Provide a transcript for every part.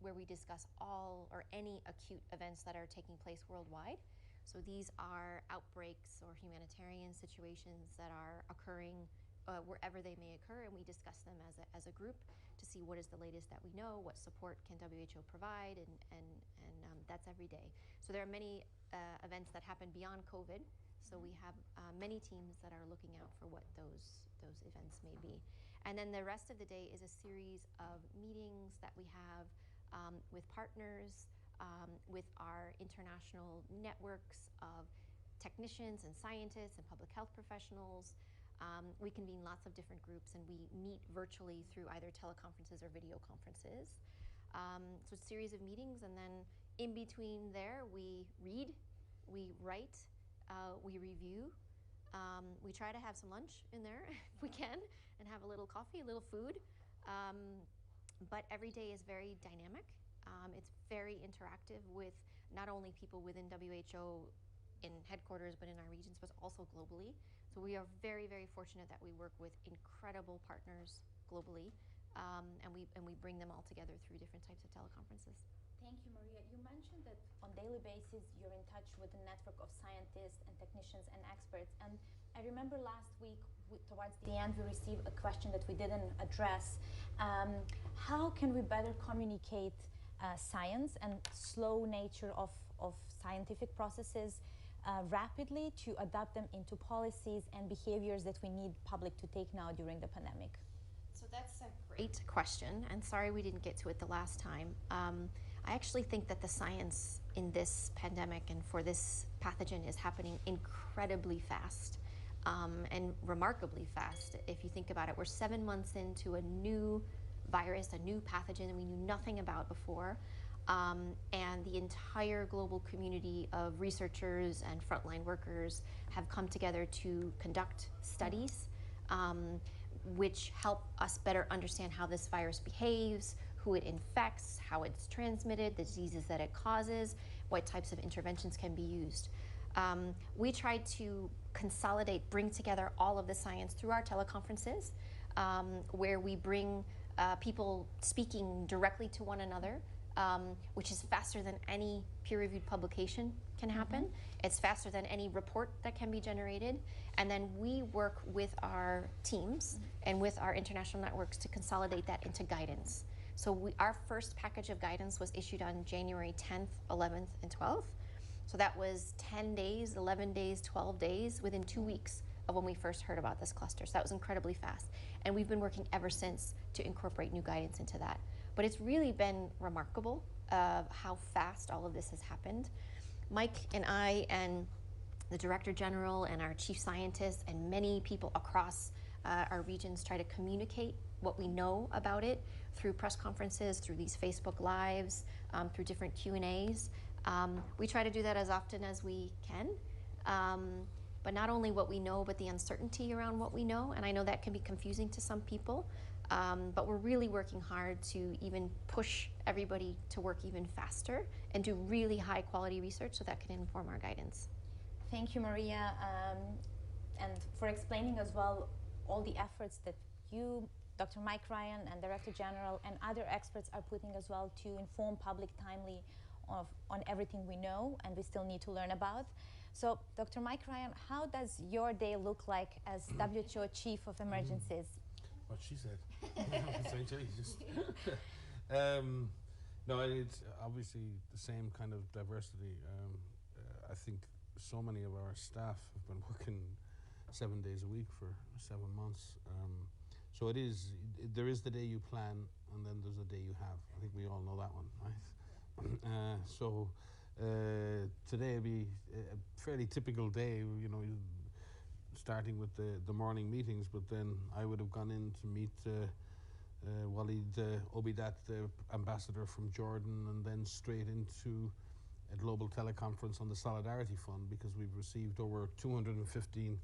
where we discuss all or any acute events that are taking place worldwide. So these are outbreaks or humanitarian situations that are occurring wherever they may occur, and we discuss them as a group to see what is the latest that we know, what support can WHO provide, and that's every day. So there are many events that happen beyond COVID. So we have many teams that are looking out for what those events may be. And then the rest of the day is a series of meetings that we have with partners, with our international networks of technicians and scientists and public health professionals. We convene lots of different groups, and we meet virtually through either teleconferences or video conferences. So it's a series of meetings, and then in between there, we read, we write, we review. We try to have some lunch in there if we can, and have a little coffee, a little food. But every day is very dynamic. It's very interactive with not only people within WHO in headquarters, but in our regions, but also globally. So we are very, very fortunate that we work with incredible partners globally, and we bring them all together through different types of teleconferences. Thank you, Maria. You mentioned that on a daily basis you're in touch with a network of scientists and technicians and experts. And I remember last week, towards the end, we received a question that we didn't address. How can we better communicate science and slow nature of scientific processes rapidly to adapt them into policies and behaviors that we need public to take now during the pandemic? So that's a great question, and sorry we didn't get to it the last time. I actually think that the science in this pandemic and for this pathogen is happening incredibly fast and remarkably fast. If you think about it, we're 7 months into a new virus, a new pathogen that we knew nothing about before. And the entire global community of researchers and frontline workers have come together to conduct studies which help us better understand how this virus behaves, who it infects, how it's transmitted, the diseases that it causes, what types of interventions can be used. We tried to consolidate, bring together all of the science through our teleconferences, where we bring people speaking directly to one another, which is faster than any peer-reviewed publication can happen. It's faster than any report that can be generated. And then we work with our teams and with our international networks to consolidate that into guidance. So our first package of guidance was issued on January 10th, 11th, and 12th. So that was 10 days, 11 days, 12 days, within 2 weeks of when we first heard about this cluster. So that was incredibly fast. And we've been working ever since to incorporate new guidance into that. But it's really been remarkable how fast all of this has happened. Mike and I and the Director General and our Chief Scientists and many people across our regions try to communicate what we know about it through press conferences, through these Facebook Lives, through different Q&As. We try to do that as often as we can. But not only what we know, but the uncertainty around what we know. And I know that can be confusing to some people, but we're really working hard to even push everybody to work even faster and do really high quality research so that can inform our guidance. Thank you, Maria, and for explaining as well all the efforts that you, Dr. Mike Ryan, and Director General and other experts are putting as well to inform public timely on everything we know and we still need to learn about. So, Dr. Mike Ryan, how does your day look like as WHO Chief of Emergencies? What she said. No, it's obviously the same kind of diversity. I think so many of our staff have been working 7 days a week for 7 months. So there is the day you plan, and then there's the day you have. I think we all know that one, right? Today will be a fairly typical day, you know, starting with the morning meetings, but then I would have gone in to meet Walid Obidat, the ambassador from Jordan, and then straight into a global teleconference on the Solidarity Fund, because we've received over $215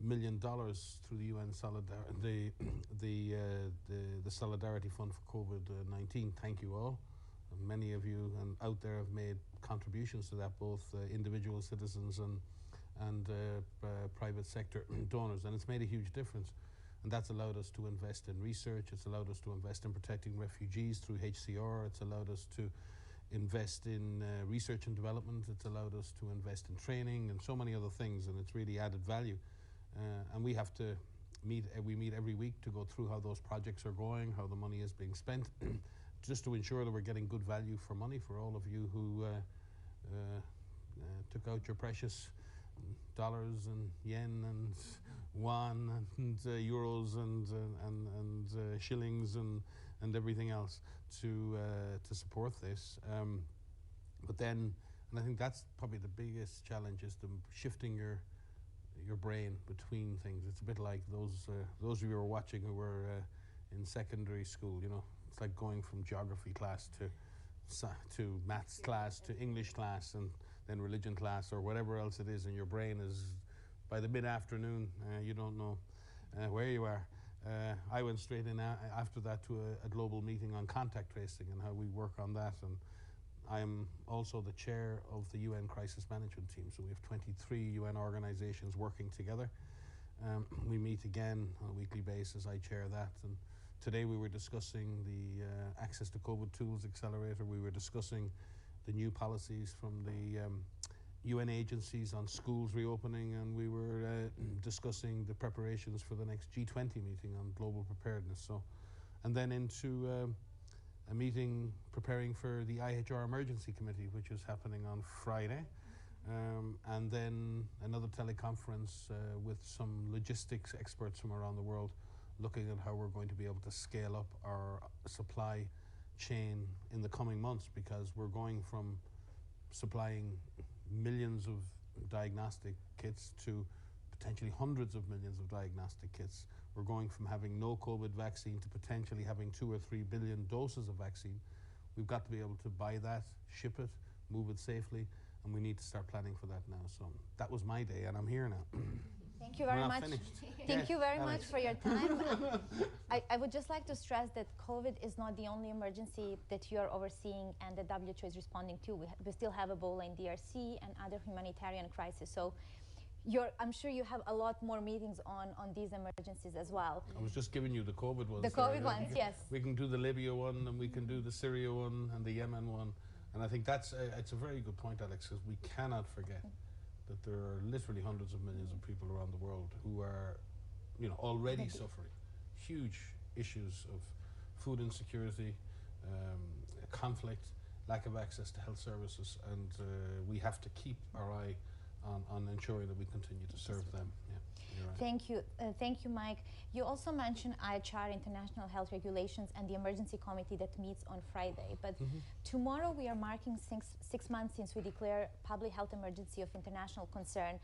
million through the UN the Solidarity Fund for COVID-19. Thank you all. Many of you out there have made contributions to that, both individual citizens and private sector donors, and it's made a huge difference. And that's allowed us to invest in research. It's allowed us to invest in protecting refugees through HCR. It's allowed us to invest in research and development. It's allowed us to invest in training and so many other things, and it's really added value. And we have to meet every week to go through how those projects are going, how the money is being spent, just to ensure that we're getting good value for money for all of you who took out your precious dollars and yen and won and euros and shillings and everything else to support this. But then, and I think that's probably the biggest challenge, is the shifting your brain between things. It's a bit like those of you who are watching who were in secondary school. You know, it's like going from geography class to maths class to English class and then religion class or whatever else it is, and your brain is, by the mid-afternoon, you don't know where you are. I went straight in after that to a global meeting on contact tracing and how we work on that, and I am also the chair of the UN Crisis Management Team, so we have 23 UN organizations working together. We meet again on a weekly basis. I chair that, and today we were discussing the Access to COVID Tools Accelerator. We were discussing the new policies from the UN agencies on schools reopening, and we were discussing the preparations for the next G20 meeting on global preparedness. So, and then into a meeting preparing for the IHR Emergency Committee, which is happening on Friday, and then another teleconference with some logistics experts from around the world, looking at how we're going to be able to scale up our supply chain in the coming months, because we're going from supplying millions of diagnostic kits to potentially hundreds of millions of diagnostic kits. We're going from having no COVID vaccine to potentially having 2 or 3 billion doses of vaccine. We've got to be able to buy that, ship it, move it safely, and we need to start planning for that now. So that was my day, and I'm here now. Thank you very much. Thank you very much for your time. I would just like to stress that COVID is not the only emergency that you are overseeing and the WHO is responding to. We still have Ebola in DRC and other humanitarian crises. So I'm sure you have a lot more meetings on these emergencies as well. I was just giving you the COVID ones. The COVID ones, yes. We can do the Libya one, and we can do the Syria one and the Yemen one. And I think that's it's a very good point, Alex, because we cannot forget that there are literally hundreds of millions of people around the world who are, already suffering huge issues of food insecurity, conflict, lack of access to health services, and we have to keep our eye on ensuring that we continue to serve them. Yeah, you're right. Thank you, Mike. You also mentioned IHR, International Health Regulations, and the Emergency Committee that meets on Friday. But tomorrow we are marking six months since we declare public health emergency of international concern.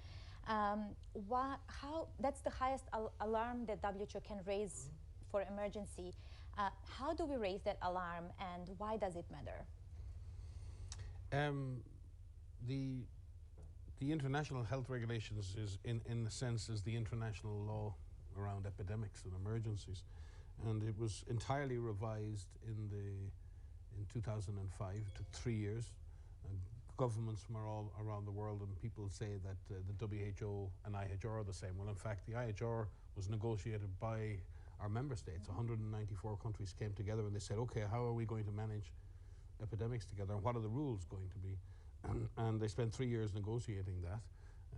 That's the highest alarm that WHO can raise for emergency. How do we raise that alarm, and why does it matter? The international health regulations is, in a sense, is the international law around epidemics and emergencies, and it was entirely revised in 2005. It took 3 years. Governments from all around the world, and people say that the WHO and IHR are the same. Well, in fact, the IHR was negotiated by our member states. 194 countries came together and they said, okay, how are we going to manage epidemics together, and what are the rules going to be? And they spent 3 years negotiating that.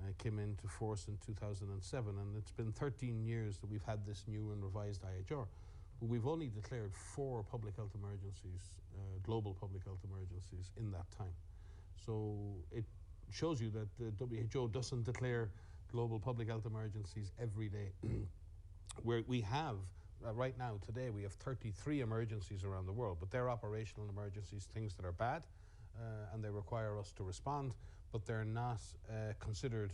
It came into force in 2007, and it's been 13 years that we've had this new and revised IHR. But we've only declared 4 public health emergencies, global public health emergencies, in that time. So it shows you that the WHO doesn't declare global public health emergencies every day. Where we have, right now, today, we have 33 emergencies around the world, but they're operational emergencies, things that are bad, and they require us to respond, but they're not considered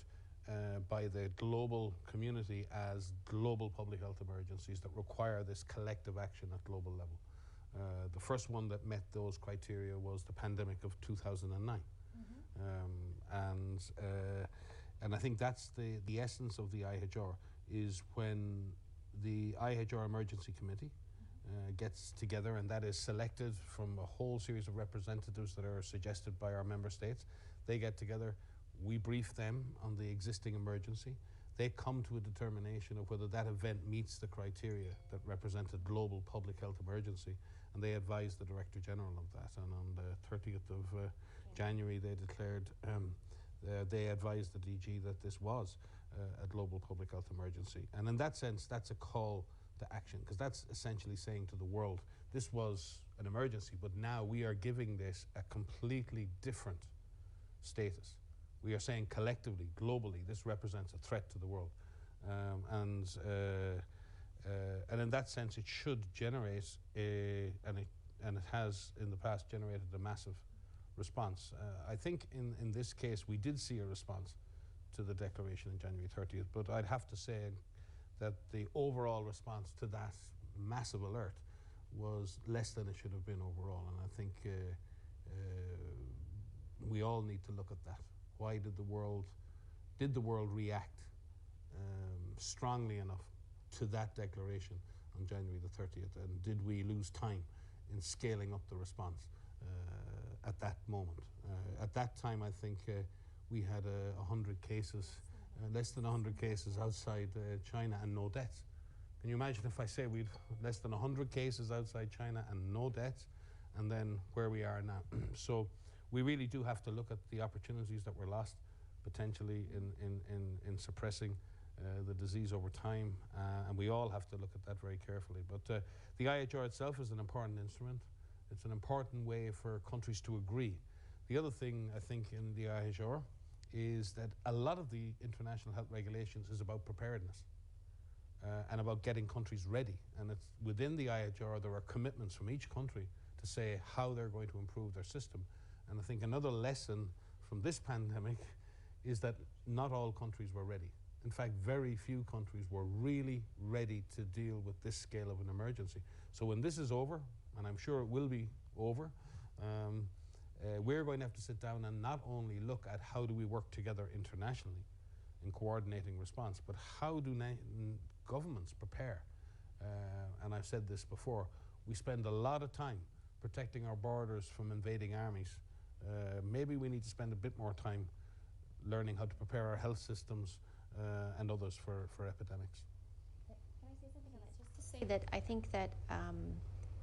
by the global community as global public health emergencies that require this collective action at global level. The first one that met those criteria was the pandemic of 2009. And I think that's the essence of the IHR, is when the IHR Emergency Committee gets together, and that is selected from a whole series of representatives that are suggested by our member states. They get together, we brief them on the existing emergency, they come to a determination of whether that event meets the criteria that represent a global public health emergency, and they advise the Director General of that. And on the 30th of January, they declared, they advised the DG that this was a global public health emergency. And in that sense, that's a call to action, because that's essentially saying to the world, this was an emergency, but now we are giving this a completely different status. We are saying collectively, globally, this represents a threat to the world. And in that sense, it should generate, and it has in the past generated a massive response. I think in this case, we did see a response to the declaration on January 30th, but I'd have to say that the overall response to that massive alert was less than it should have been overall. And I think we all need to look at that. Why did the world react strongly enough to that declaration on January the 30th? And did we lose time in scaling up the response at that moment? At that time, I think we had 100 cases, less than 100 cases outside China and no deaths. Can you imagine if I say we'd less than 100 cases outside China and no deaths, and then where we are now? So we really do have to look at the opportunities that were lost potentially in suppressing the disease over time, and we all have to look at that very carefully. But the IHR itself is an important instrument. It's an important way for countries to agree. The other thing I think in the IHR is that a lot of the international health regulations is about preparedness and about getting countries ready. And it's within the IHR, there are commitments from each country to say how they're going to improve their system. And I think another lesson from this pandemic is that not all countries were ready. In fact, very few countries were really ready to deal with this scale of an emergency. So when this is over, and I'm sure it will be over, we're going to have to sit down and not only look at how do we work together internationally in coordinating response, but how do governments prepare. And I've said this before, we spend a lot of time protecting our borders from invading armies. Maybe we need to spend a bit more time learning how to prepare our health systems and others for epidemics. Can I say something on that? Just to say that I think that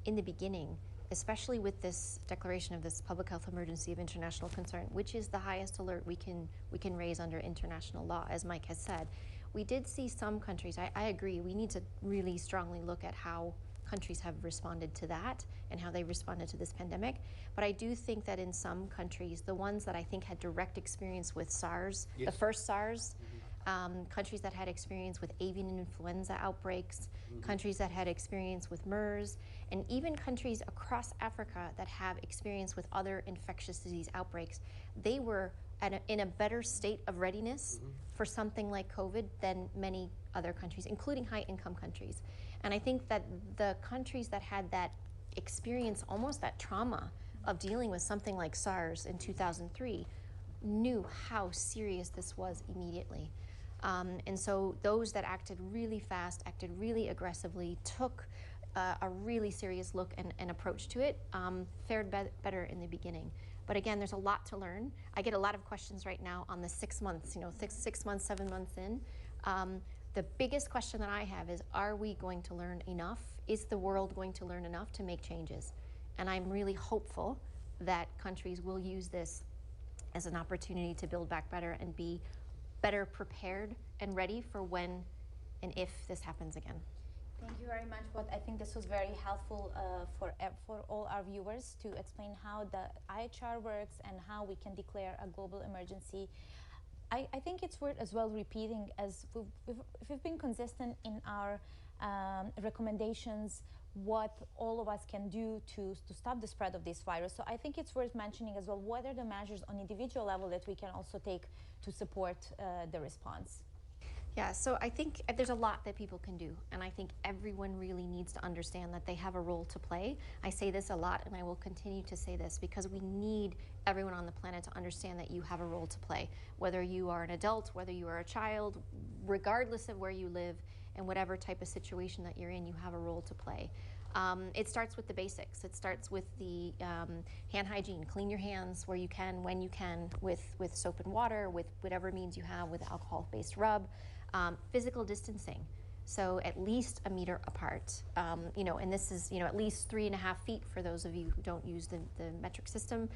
in the beginning, especially with this declaration of this public health emergency of international concern, which is the highest alert we can raise under international law, as Mike has said, we did see some countries, I agree, we need to really strongly look at how countries have responded to that and how they responded to this pandemic. But I do think that in some countries, the ones that I think had direct experience with SARS, yes. The first SARS, countries that had experience with avian influenza outbreaks, countries that had experience with MERS, and even countries across Africa that have experience with other infectious disease outbreaks, they were in a better state of readiness for something like COVID than many other countries, including high-income countries. And I think that the countries that had that experience, almost that trauma of dealing with something like SARS in 2003, knew how serious this was immediately. And so those that acted really fast, acted really aggressively, took a really serious look and approach to it, fared better in the beginning. But again, there's a lot to learn. I get a lot of questions right now on the 6 months, 6 months, 7 months in. The biggest question that I have is, are we going to learn enough? Is the world going to learn enough to make changes? And I'm really hopeful that countries will use this as an opportunity to build back better and be better prepared and ready for when and if this happens again. Thank you very much. But I think this was very helpful for all our viewers to explain how the IHR works and how we can declare a global emergency. I think it's worth as well repeating, as we've been consistent in our recommendations, what all of us can do to stop the spread of this virus. So I think it's worth mentioning as well, what are the measures on individual level that we can also take to support the response? Yeah, so I think there's a lot that people can do, and I think everyone really needs to understand that they have a role to play. I say this a lot, and I will continue to say this, because we need everyone on the planet to understand that you have a role to play, whether you are an adult, whether you are a child, regardless of where you live, and whatever type of situation that you're in, you have a role to play. It starts with the basics. It starts with the hand hygiene. Clean your hands where you can, when you can, with soap and water, with whatever means you have, with alcohol-based rub. Physical distancing. So at least a meter apart, and this is, at least 3.5 feet for those of you who don't use the metric system,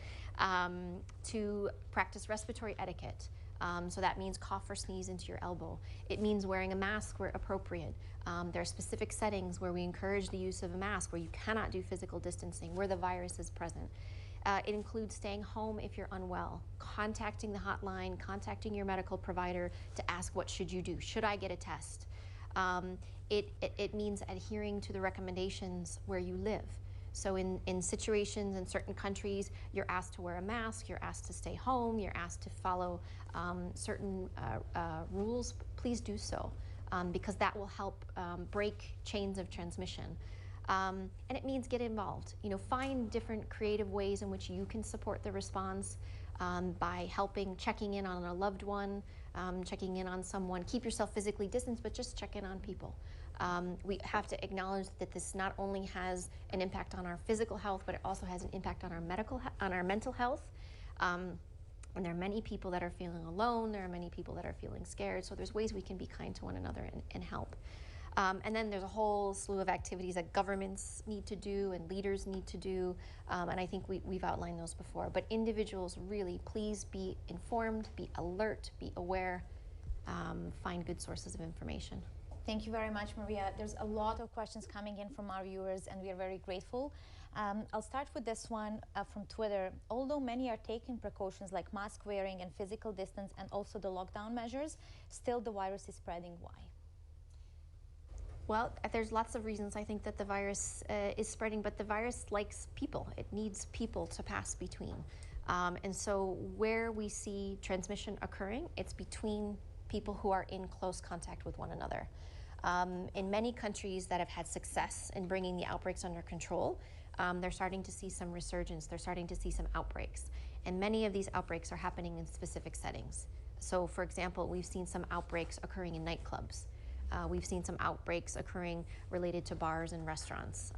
to practice respiratory etiquette. So that means cough or sneeze into your elbow. It means wearing a mask where appropriate. There are specific settings where we encourage the use of a mask where you cannot do physical distancing, where the virus is present. It includes staying home if you're unwell, contacting the hotline, contacting your medical provider to ask what should you do. Should I get a test? It means adhering to the recommendations where you live. So in situations in certain countries, you're asked to wear a mask, you're asked to stay home, you're asked to follow certain rules. Please do so, because that will help break chains of transmission. And it means get involved. Find different creative ways in which you can support the response by helping, checking in on a loved one, checking in on someone. Keep yourself physically distanced, but just check in on people. We have to acknowledge that this not only has an impact on our physical health, but it also has an impact on our mental health. And there are many people that are feeling alone. There are many people that are feeling scared. So there's ways we can be kind to one another and help. And then there's a whole slew of activities that governments need to do and leaders need to do. And I think we've outlined those before. But individuals, really, please be informed, be alert, be aware, find good sources of information. Thank you very much, Maria. There's a lot of questions coming in from our viewers, and we are very grateful. I'll start with this one from Twitter. Although many are taking precautions like mask wearing and physical distance and also the lockdown measures, still the virus is spreading. Why? Well, there's lots of reasons I think that the virus is spreading, but the virus likes people. It needs people to pass between. And so where we see transmission occurring, it's between people who are in close contact with one another. In many countries that have had success in bringing the outbreaks under control, they're starting to see some resurgence. They're starting to see some outbreaks. And many of these outbreaks are happening in specific settings. So, for example, we've seen some outbreaks occurring in nightclubs. We've seen some outbreaks occurring related to bars and restaurants,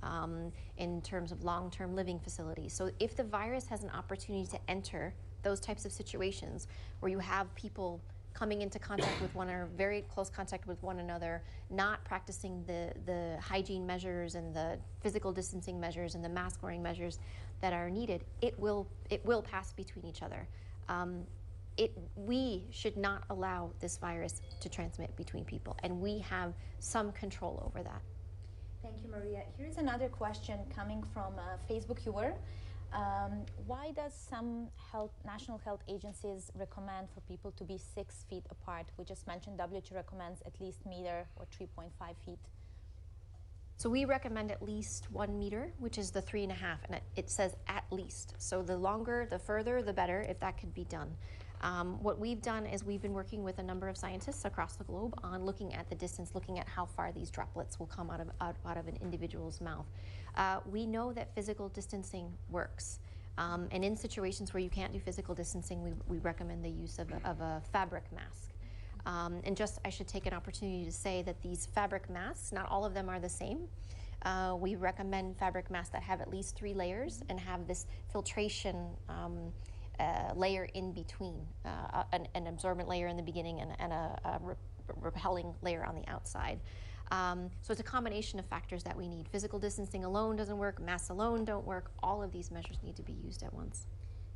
in terms of long-term living facilities. So if the virus has an opportunity to enter those types of situations where you have people coming into contact with one or very close contact with one another, not practicing the hygiene measures and the physical distancing measures and the mask wearing measures that are needed, it will pass between each other. We should not allow this virus to transmit between people, and we have some control over that. Thank you, Maria. Here's another question coming from a Facebook viewer. Why does some national health agencies recommend for people to be 6 feet apart? We just mentioned WHO recommends at least meter or 3.5 feet. So we recommend at least 1 meter, which is the 3.5, and it says at least. So the longer, the further, the better, if that could be done. What we've done is we've been working with a number of scientists across the globe on looking at the distance, looking at how far these droplets will come out of an individual's mouth. We know that physical distancing works. And in situations where you can't do physical distancing, we recommend the use of a fabric mask. And just, I should take an opportunity to say that these fabric masks, not all of them are the same. We recommend fabric masks that have at least 3 layers and have this filtration layer in between, an absorbent layer in the beginning and a repelling layer on the outside. So it's a combination of factors that we need. Physical distancing alone doesn't work, masks alone don't work. All of these measures need to be used at once.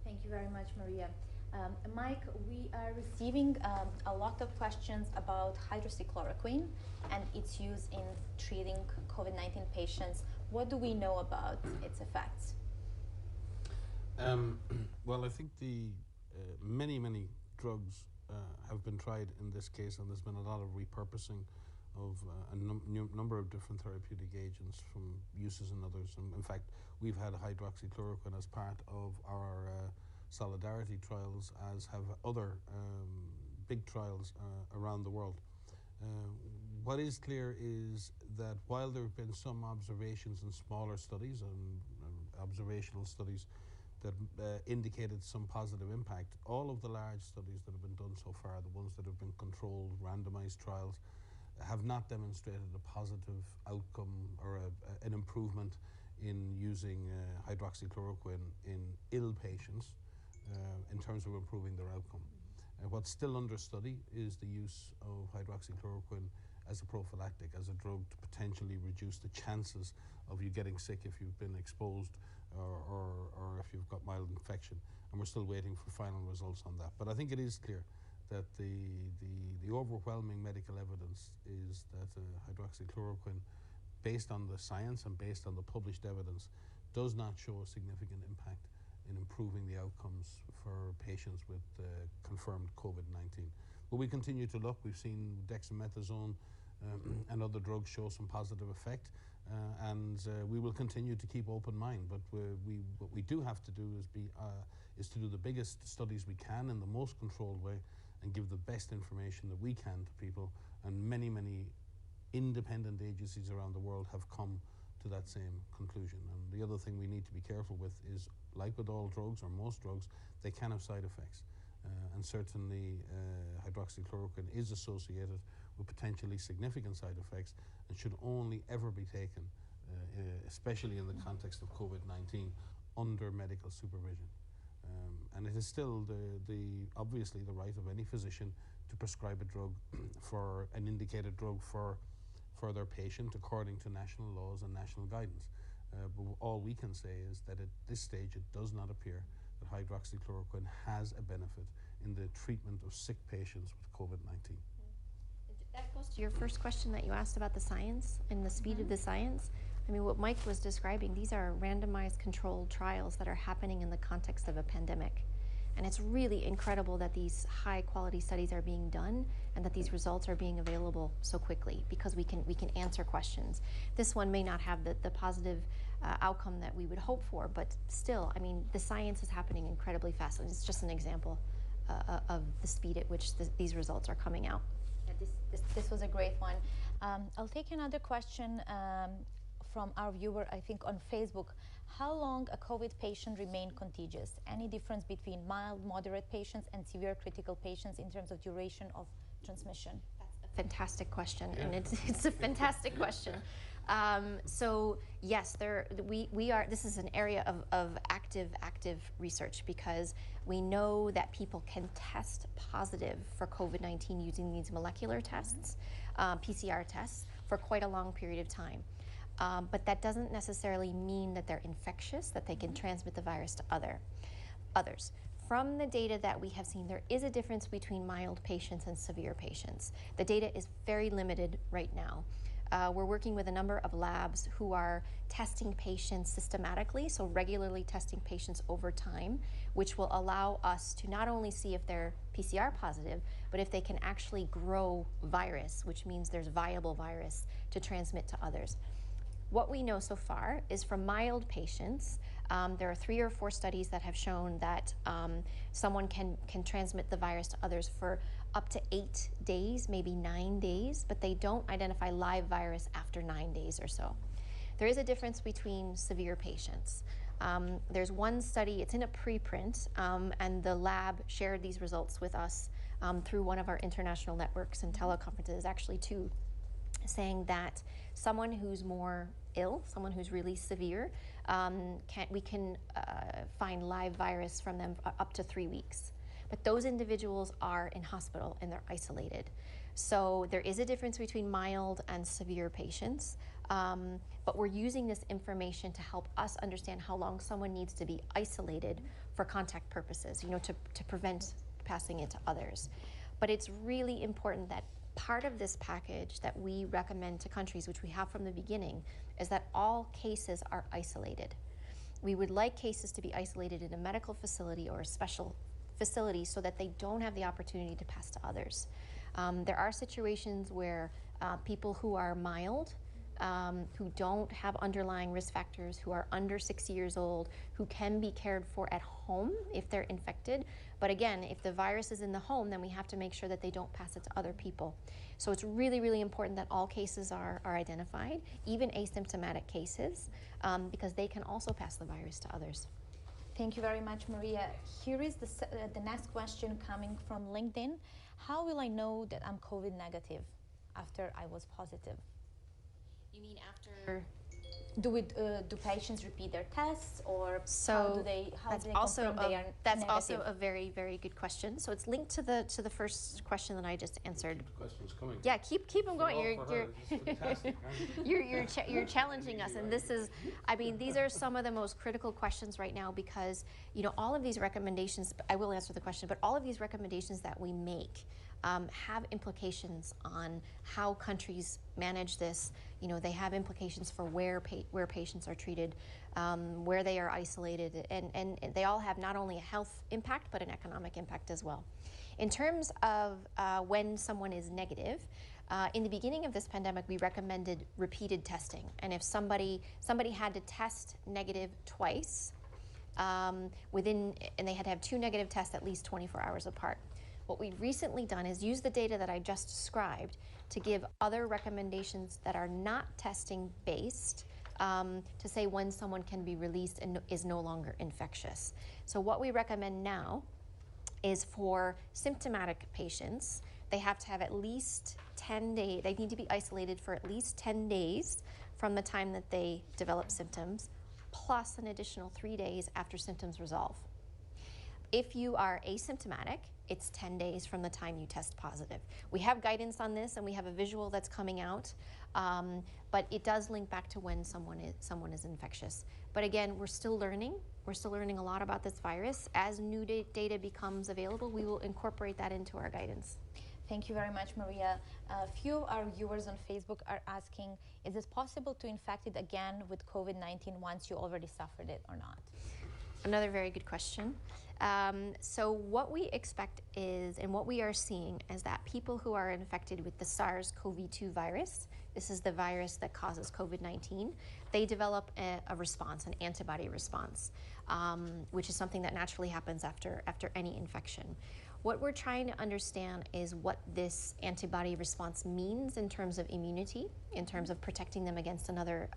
Thank you very much, Maria. Mike, we are receiving a lot of questions about hydroxychloroquine and its use in treating COVID-19 patients. What do we know about its effects? Well, I think the many drugs have been tried in this case, and there's been a lot of repurposing of a number of different therapeutic agents from uses in others. And in fact, we've had hydroxychloroquine as part of our Solidarity trials, as have other big trials around the world. What is clear is that while there have been some observations in smaller studies and observational studies that indicated some positive impact, all of the large studies that have been done so far, the ones that have been controlled, randomized trials, have not demonstrated a positive outcome or an improvement in using hydroxychloroquine in ill patients in terms of improving their outcome. What's still under study is the use of hydroxychloroquine as a prophylactic, as a drug to potentially reduce the chances of you getting sick if you've been exposed or if you've got mild infection. And we're still waiting for final results on that. But I think it is clear that the overwhelming medical evidence is that hydroxychloroquine, based on the science and based on the published evidence, does not show a significant impact in improving the outcomes for patients with confirmed COVID-19. But we continue to look. We've seen dexamethasone and other drugs show some positive effect, and we will continue to keep open mind. But what we do have to do is to do the biggest studies we can in the most controlled way and give the best information that we can to people. And many, many independent agencies around the world have come to that same conclusion. And the other thing we need to be careful with is, like with all drugs or most drugs, they can have side effects. And certainly hydroxychloroquine is associated with potentially significant side effects and should only ever be taken, especially in the context of COVID-19, under medical supervision. And it is still obviously the right of any physician to prescribe a drug for an indicated drug for their patient according to national laws and national guidance. But all we can say is that at this stage it does not appear that hydroxychloroquine has a benefit in the treatment of sick patients with COVID-19. That goes to your first question that you asked about the science and the speed of the science. I mean, what Mike was describing, these are randomized controlled trials that are happening in the context of a pandemic. And it's really incredible that these high quality studies are being done and that these results are being available so quickly, because we can answer questions. This one may not have the positive outcome that we would hope for, but still, I mean, the science is happening incredibly fast. And it's just an example of the speed at which these results are coming out. Yeah, this was a great one. I'll take another question from our viewer, I think on Facebook. How long a COVID patient remain contagious? Any difference between mild, moderate patients and severe critical patients in terms of duration of transmission? That's a fantastic question, and it's a fantastic question. So yes, this is an area of active research, because we know that people can test positive for COVID-19 using these molecular tests, PCR tests, for quite a long period of time. But that doesn't necessarily mean that they're infectious, that they can transmit the virus to others. From the data that we have seen, there is a difference between mild patients and severe patients. The data is very limited right now. We're working with a number of labs who are testing patients systematically, so regularly testing patients over time, which will allow us to not only see if they're PCR positive, but if they can actually grow virus, which means there's viable virus to transmit to others. What we know so far is from mild patients, there are 3 or 4 studies that have shown that someone can transmit the virus to others for up to 8 days, maybe 9 days, but they don't identify live virus after 9 days or so. There is a difference between severe patients. There's one study, it's in a preprint, and the lab shared these results with us through one of our international networks and teleconferences, actually 2, saying that someone who's more ill, someone who's really severe, we can find live virus from them up to 3 weeks. But those individuals are in hospital and they're isolated. So there is a difference between mild and severe patients, but we're using this information to help us understand how long someone needs to be isolated for contact purposes, to prevent passing it to others. But it's really important that part of this package that we recommend to countries, which we have from the beginning, is that all cases are isolated. We would like cases to be isolated in a medical facility or a special facility so that they don't have the opportunity to pass to others. There are situations where people who are mild, who don't have underlying risk factors, who are under 60 years old, who can be cared for at home if they're infected. But again, if the virus is in the home, then we have to make sure that they don't pass it to other people. So it's really, really important that all cases are identified, even asymptomatic cases, because they can also pass the virus to others. Thank you very much, Maria. Here is the next question coming from LinkedIn. How will I know that I'm COVID negative after I was positive? You mean after Do patients repeat their tests, or So how do they confirm they are that's negative? also a very, very good question. So it's linked to the first question that I just answered. The question's coming. Yeah, keep them going. Fantastic. You're challenging us, and this is, I mean, these are some of the most critical questions right now because, you know, all of these recommendations, I will answer the question, but all of these recommendations that we make have implications on how countries manage this. You know, they have implications for where patients are treated, where they are isolated, and they all have not only a health impact, but an economic impact as well. In terms of when someone is negative, in the beginning of this pandemic, we recommended repeated testing. And if somebody had to test negative twice, and they had to have 2 negative tests at least 24 hours apart. What we've recently done is use the data that I just described to give other recommendations that are not testing based to say when someone can be released and is no longer infectious. So what we recommend now is for symptomatic patients, they have to have at least 10 days, they need to be isolated for at least 10 days from the time that they develop symptoms, plus an additional 3 days after symptoms resolve. If you are asymptomatic, it's 10 days from the time you test positive. We have guidance on this and we have a visual that's coming out, but it does link back to when someone is infectious. But again, we're still learning. We're still learning a lot about this virus. As new data becomes available, we will incorporate that into our guidance. Thank you very much, Maria. A few of our viewers on Facebook are asking, is it possible to infect it again with COVID-19 once you already suffered it or not? Another very good question. So what we expect is, and what we are seeing, is that people who are infected with the SARS-CoV-2 virus, this is the virus that causes COVID-19, they develop a response, an antibody response, which is something that naturally happens after any infection. What we're trying to understand is what this antibody response means in terms of immunity, in terms of protecting them against another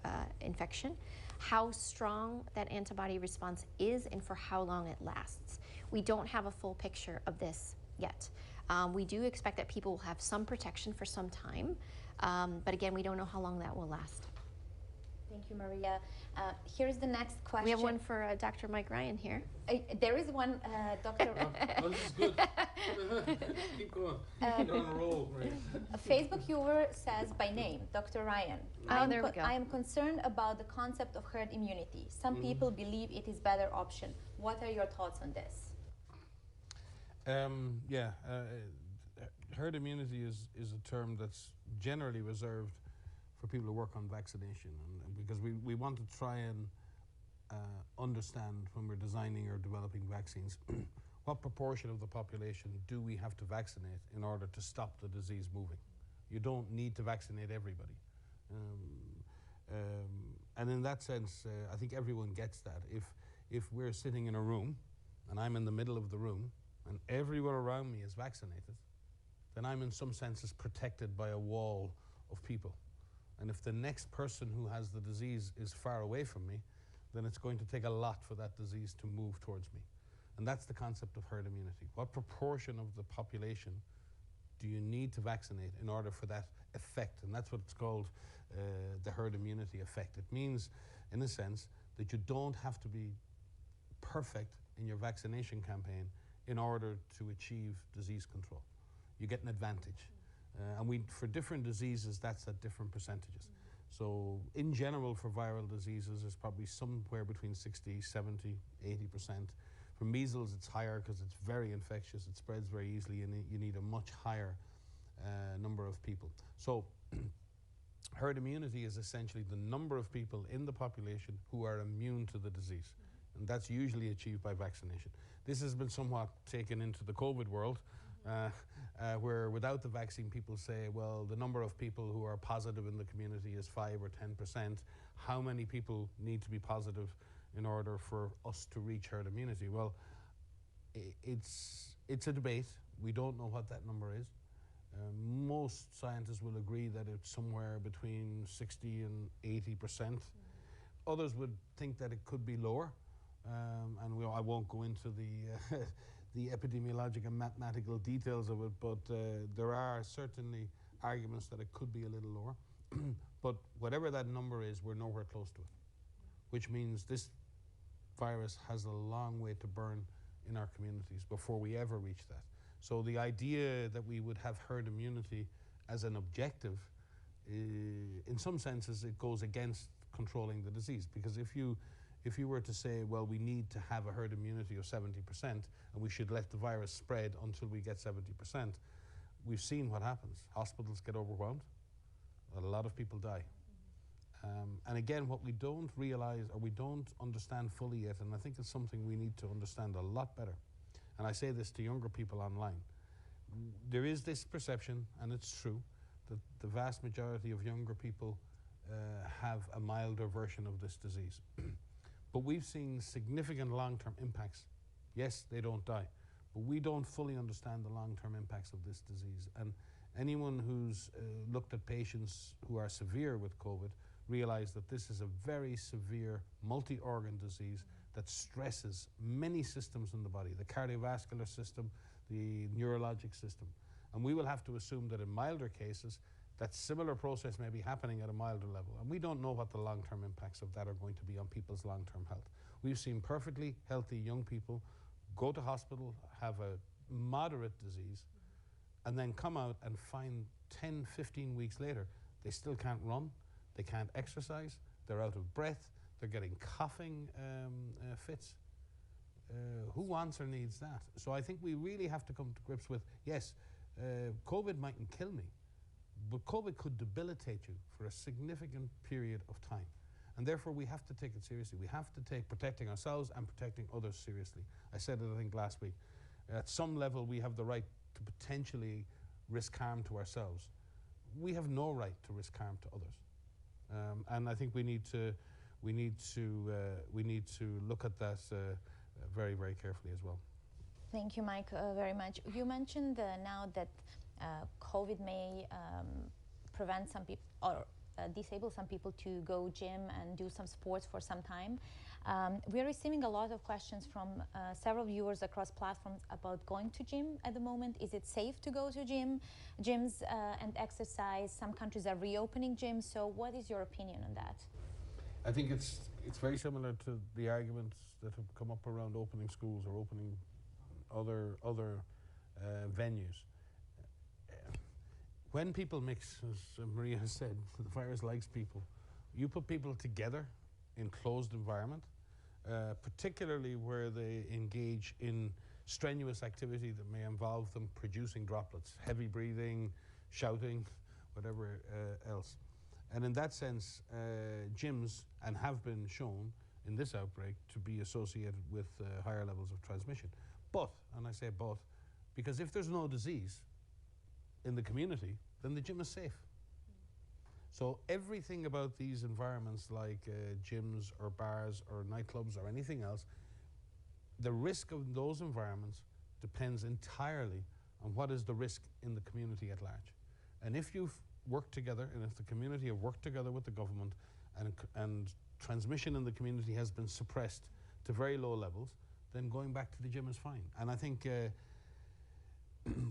infection, how strong that antibody response is, and for how long it lasts. We don't have a full picture of this yet. We do expect that people will have some protection for some time, but again, we don't know how long that will last. Thank you, Maria. Here's the next question. We have one for Dr. Mike Ryan here. There is one, Dr. Oh, this is good. Keep going. You're on a roll, right? A Facebook viewer says by name, Dr. Ryan, there we go. I am concerned about the concept of herd immunity. Some people believe it is better option. What are your thoughts on this? Herd immunity is a term that's generally reserved for people who work on vaccination, and because we want to try and understand when we're designing or developing vaccines what proportion of the population do we have to vaccinate in order to stop the disease moving. You don't need to vaccinate everybody. And in that sense, I think everyone gets that. If we're sitting in a room and I'm in the middle of the room and everyone around me is vaccinated, then I'm in some senses protected by a wall of people. And if the next person who has the disease is far away from me, then it's going to take a lot for that disease to move towards me. And that's the concept of herd immunity. What proportion of the population do you need to vaccinate in order for that effect? And that's what it's called, the herd immunity effect. It means, in a sense, that you don't have to be perfect in your vaccination campaign in order to achieve disease control. You get an advantage. And for different diseases, that's at different percentages. So in general, for viral diseases, it's probably somewhere between 60, 70, 80%. For measles, it's higher because it's very infectious. It spreads very easily, and you need a much higher number of people. So herd immunity is essentially the number of people in the population who are immune to the disease. And that's usually achieved by vaccination. This has been somewhat taken into the COVID world, where without the vaccine, people say, well, the number of people who are positive in the community is 5 or 10%. How many people need to be positive in order for us to reach herd immunity? Well, it's a debate. We don't know what that number is. Most scientists will agree that it's somewhere between 60 and 80%. Others would think that it could be lower. And I won't go into the epidemiologic and mathematical details of it, but there are certainly arguments that it could be a little lower. But whatever that number is, we're nowhere close to it, which means this virus has a long way to burn in our communities before we ever reach that. So the idea that we would have herd immunity as an objective, in some senses, it goes against controlling the disease. Because if you were to say, well, we need to have a herd immunity of 70% and we should let the virus spread until we get 70%, we've seen what happens. Hospitals get overwhelmed. A lot of people die. And again, what we don't realize or we don't understand fully yet, and I think it's something we need to understand a lot better, and I say this to younger people online, there is this perception, and it's true, that the vast majority of younger people have a milder version of this disease. But we've seen significant long-term impacts. Yes, they don't die, but we don't fully understand the long-term impacts of this disease. And anyone who's looked at patients who are severe with COVID realize that this is a very severe multi-organ disease that stresses many systems in the body, the cardiovascular system, the neurologic system. And we will have to assume that in milder cases, that similar process may be happening at a milder level. And we don't know what the long-term impacts of that are going to be on people's long-term health. We've seen perfectly healthy young people go to hospital, have a moderate disease, and then come out and find 10, 15 weeks later, they still can't run, they can't exercise, they're out of breath, they're getting coughing fits. Who wants or needs that? So I think we really have to come to grips with, yes, COVID mightn't kill me, but COVID could debilitate you for a significant period of time. And therefore we have to take it seriously. We have to take protecting ourselves and protecting others seriously. I said it, I think, last week. At some level we have the right to potentially risk harm to ourselves. We have no right to risk harm to others. And I think we need to look at that very, very carefully as well. Thank you, Mike, very much. You mentioned now that COVID may prevent some people or disable some people to go gym and do some sports for some time. We're receiving a lot of questions from several viewers across platforms about going to gym at the moment. Is it safe to go to gyms and exercise? Some countries are reopening gyms. So what is your opinion on that? I think it's very similar to the arguments that have come up around opening schools or opening other venues. When people mix, as Maria has said, the virus likes people. You put people together in closed environment, particularly where they engage in strenuous activity that may involve them producing droplets, heavy breathing, shouting, whatever else. And in that sense, gyms and have been shown in this outbreak to be associated with higher levels of transmission. But, and I say but, because if there's no disease in the community, then the gym is safe. So everything about these environments like gyms or bars or nightclubs or anything else, the risk of those environments depends entirely on what is the risk in the community at large. And if you've worked together, and if the community have worked together with the government and transmission in the community has been suppressed to very low levels, then going back to the gym is fine. And I think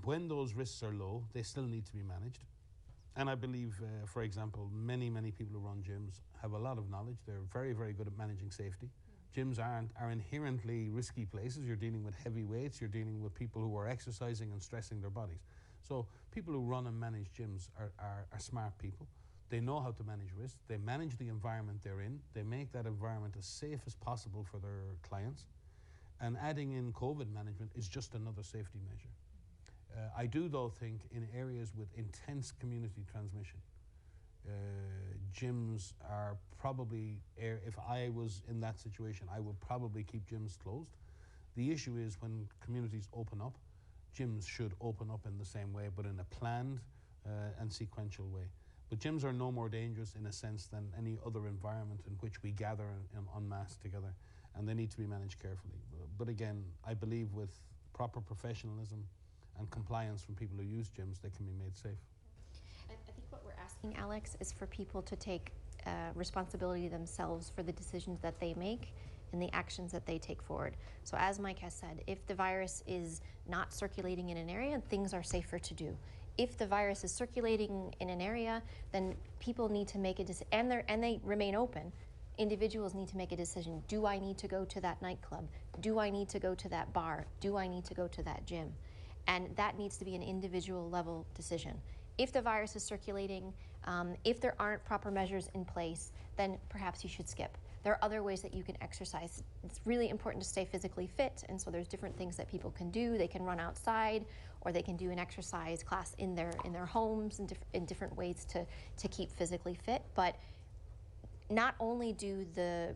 when those risks are low, they still need to be managed. And I believe, for example, many people who run gyms have a lot of knowledge. They're very, very good at managing safety. Gyms are inherently risky places. You're dealing with heavy weights. You're dealing with people who are exercising and stressing their bodies. So people who run and manage gyms are smart people. They know how to manage risk. They manage the environment they're in. They make that environment as safe as possible for their clients. And adding in COVID management is just another safety measure. I do, though, think in areas with intense community transmission, gyms are probably, if I was in that situation, I would probably keep gyms closed. The issue is when communities open up, gyms should open up in the same way, but in a planned and sequential way. But gyms are no more dangerous in a sense than any other environment in which we gather en masse together, and they need to be managed carefully. But again, I believe with proper professionalism and compliance from people who use gyms, they can be made safe. I think what we're asking, Alex, is for people to take responsibility themselves for the decisions that they make and the actions that they take forward. So as Mike has said, if the virus is not circulating in an area, things are safer to do. If the virus is circulating in an area, then people need to make a decision, and they remain open. Individuals need to make a decision. Do I need to go to that nightclub? Do I need to go to that bar? Do I need to go to that gym? And that needs to be an individual level decision. If the virus is circulating, if there aren't proper measures in place, then perhaps you should skip. There are other ways that you can exercise. It's really important to stay physically fit, and so there's different things that people can do. They can run outside, or they can do an exercise class in their homes, in different ways to keep physically fit. But not only do the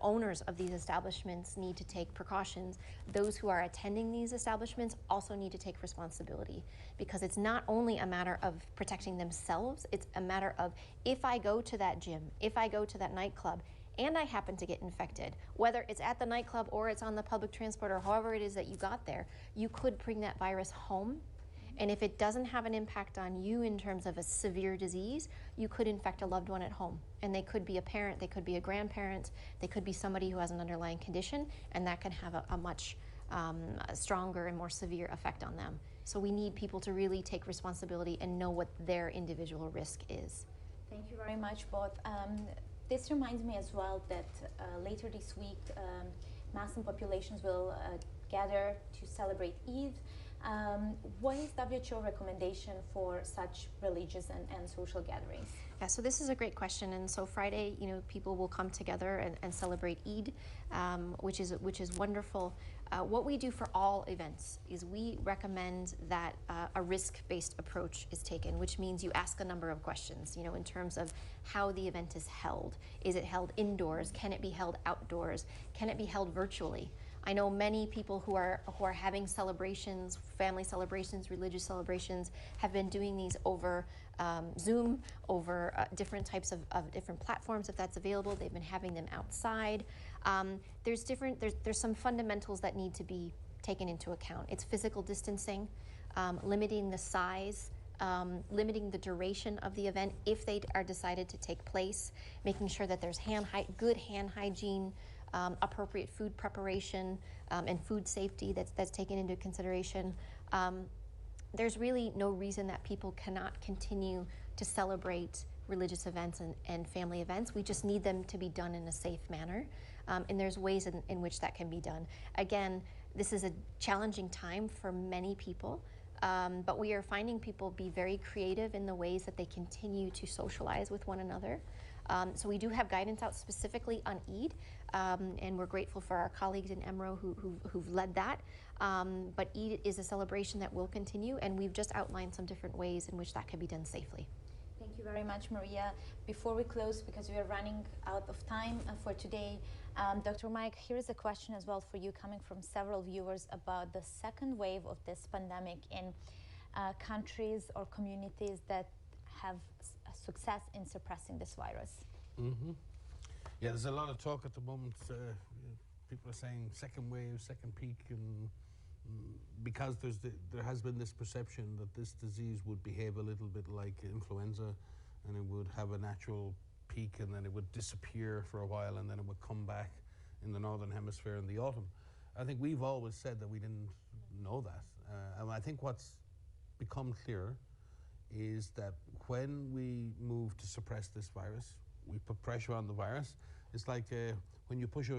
owners of these establishments need to take precautions, those who are attending these establishments also need to take responsibility, because it's not only a matter of protecting themselves, it's a matter of, if I go to that gym, if I go to that nightclub, and I happen to get infected, whether it's at the nightclub or it's on the public transport or however it is that you got there, you could bring that virus home. And if it doesn't have an impact on you in terms of a severe disease, you could infect a loved one at home. And they could be a parent, they could be a grandparent, they could be somebody who has an underlying condition, and that can have a much stronger and more severe effect on them. So we need people to really take responsibility and know what their individual risk is. Thank you very much, both. This reminds me as well that later this week, mass populations will gather to celebrate Eid. What is WHO recommendation for such religious and social gatherings? Yeah, so this is a great question, and so Friday, people will come together and celebrate Eid, which is wonderful. What we do for all events is we recommend that a risk-based approach is taken, which means you ask a number of questions, in terms of how the event is held. Is it held indoors? Can it be held outdoors? Can it be held virtually? I know many people who are having celebrations, family celebrations, religious celebrations, have been doing these over Zoom, over different types of different platforms, if that's available. They've been having them outside. There's some fundamentals that need to be taken into account. It's physical distancing, limiting the size, limiting the duration of the event if they are decided to take place, making sure that there's good hand hygiene, appropriate food preparation, and food safety that's taken into consideration. There's really no reason that people cannot continue to celebrate religious events and family events. We just need them to be done in a safe manner, and there's ways in which that can be done. Again, this is a challenging time for many people, but we are finding people be very creative in the ways that they continue to socialize with one another. So we do have guidance out specifically on Eid, and we're grateful for our colleagues in EMRO who've led that. But Eid is a celebration that will continue, and we've just outlined some different ways in which that can be done safely. Thank you very much, Maria. Before we close, because we are running out of time for today, Dr. Mike, here is a question as well for you, coming from several viewers, about the second wave of this pandemic in countries or communities that have success in suppressing this virus. Mm-hmm. Yeah, there's a lot of talk at the moment. People are saying second wave, second peak, and because there has been this perception that this disease would behave a little bit like influenza, and it would have a natural peak, and then it would disappear for a while, and then it would come back in the northern hemisphere in the autumn. I think we've always said that we didn't know that. And I think what's become clear is that when we move to suppress this virus, we put pressure on the virus. It's like when you push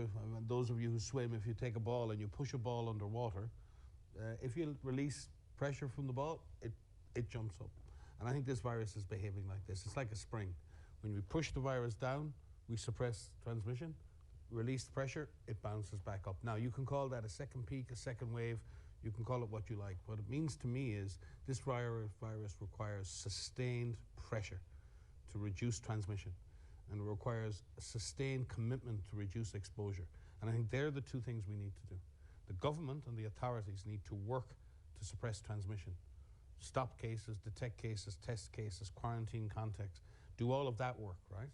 those of you who swim, if you take a ball and you push a ball underwater, if you release pressure from the ball, it jumps up. And I think this virus is behaving like this. It's like a spring. When we push the virus down, we suppress transmission. Release pressure, it bounces back up. Now, you can call that a second peak, a second wave. You can call it what you like. What it means to me is this virus requires sustained pressure to reduce transmission, and it requires a sustained commitment to reduce exposure. And I think they're the two things we need to do. The government and the authorities need to work to suppress transmission. Stop cases, detect cases, test cases, quarantine contacts, do all of that work, right?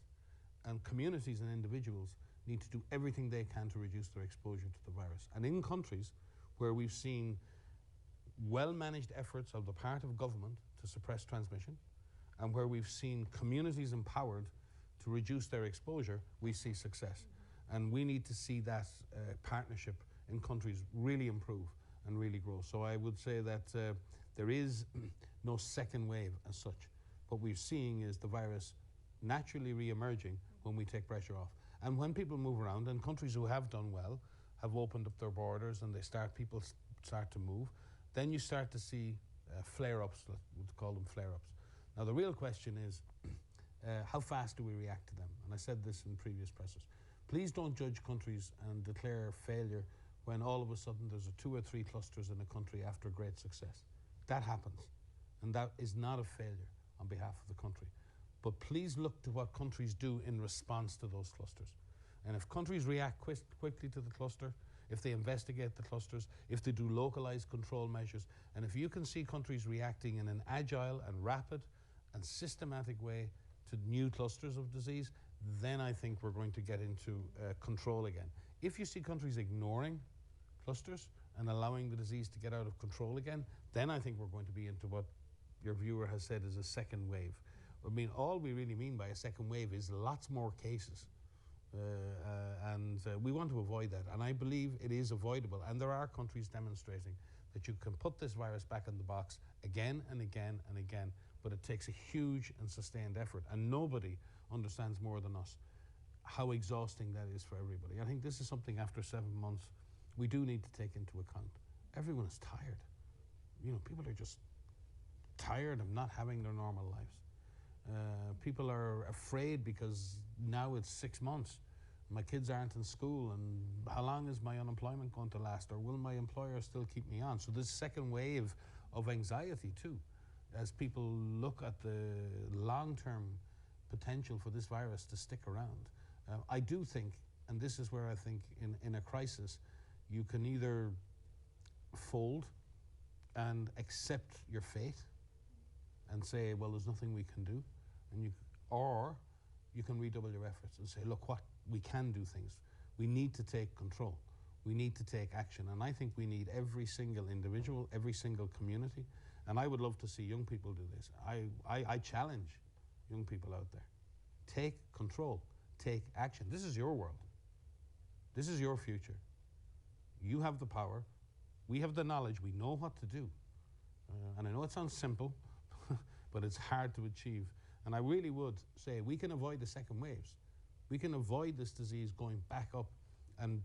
And communities and individuals need to do everything they can to reduce their exposure to the virus. And in countries where we've seen well-managed efforts on the part of government to suppress transmission, and where we've seen communities empowered to reduce their exposure, we see success. And we need to see that partnership in countries really improve and really grow. So I would say that there is no second wave as such. What we're seeing is the virus naturally re-emerging when we take pressure off. And when people move around, and countries who have done well have opened up their borders and people start to move, then you start to see flare-ups, we'd call them flare-ups. Now the real question is, how fast do we react to them? And I said this in previous presses. Please don't judge countries and declare failure when all of a sudden there's 2 or 3 clusters in a country after great success. That happens, and that is not a failure on behalf of the country. But please look to what countries do in response to those clusters. And if countries react quickly to the cluster, if they investigate the clusters, if they do localized control measures, and if you can see countries reacting in an agile and rapid and systematic way to new clusters of disease, then I think we're going to get into control again. If you see countries ignoring clusters and allowing the disease to get out of control again, then I think we're going to be into what your viewer has said is a second wave. I mean, all we really mean by a second wave is lots more cases. And we want to avoid that. And I believe it is avoidable. And there are countries demonstrating that you can put this virus back in the box again and again and again, but it takes a huge and sustained effort. And nobody understands more than us how exhausting that is for everybody. I think this is something after 7 months we do need to take into account. Everyone is tired. You know, people are just tired of not having their normal lives. People are afraid because now it's 6 months. My kids aren't in school, and how long is my unemployment going to last, or will my employer still keep me on? So this second wave of anxiety too, as people look at the long-term potential for this virus to stick around. I do think, and this is where I think in a crisis, you can either fold and accept your fate and say, well, there's nothing we can do, or you can redouble your efforts and say, look, what we can do things. We need to take control. We need to take action. And I think we need every single individual, every single community. And I would love to see young people do this. I challenge young people out there. Take control. Take action. This is your world. This is your future. You have the power. We have the knowledge. We know what to do. And I know it sounds simple, but it's hard to achieve. And I really would say we can avoid the second waves. We can avoid this disease going back up and,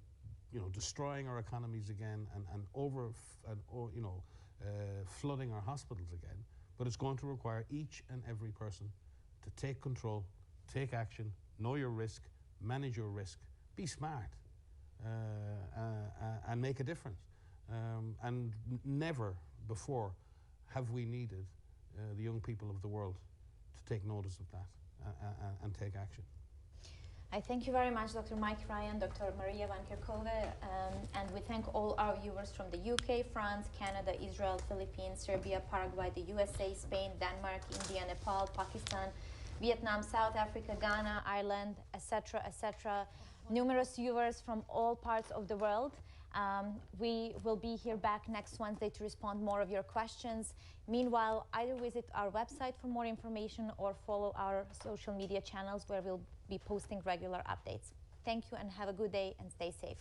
you know, destroying our economies again and flooding our hospitals again. But it's going to require each and every person to take control, take action, know your risk, manage your risk, be smart, and make a difference. And never before have we needed the young people of the world to take notice of that and take action. I thank you very much, Dr. Mike Ryan, Dr. Maria van Kerkhove, and we thank all our viewers from the UK, France, Canada, Israel, Philippines, Serbia, Paraguay, the USA, Spain, Denmark, India, Nepal, Pakistan, Vietnam, South Africa, Ghana, Ireland, etc., etc. Numerous viewers from all parts of the world. We will be here back next Wednesday to respond more of your questions. Meanwhile, either visit our website for more information or follow our social media channels where we'll be posting regular updates. Thank you and have a good day and stay safe.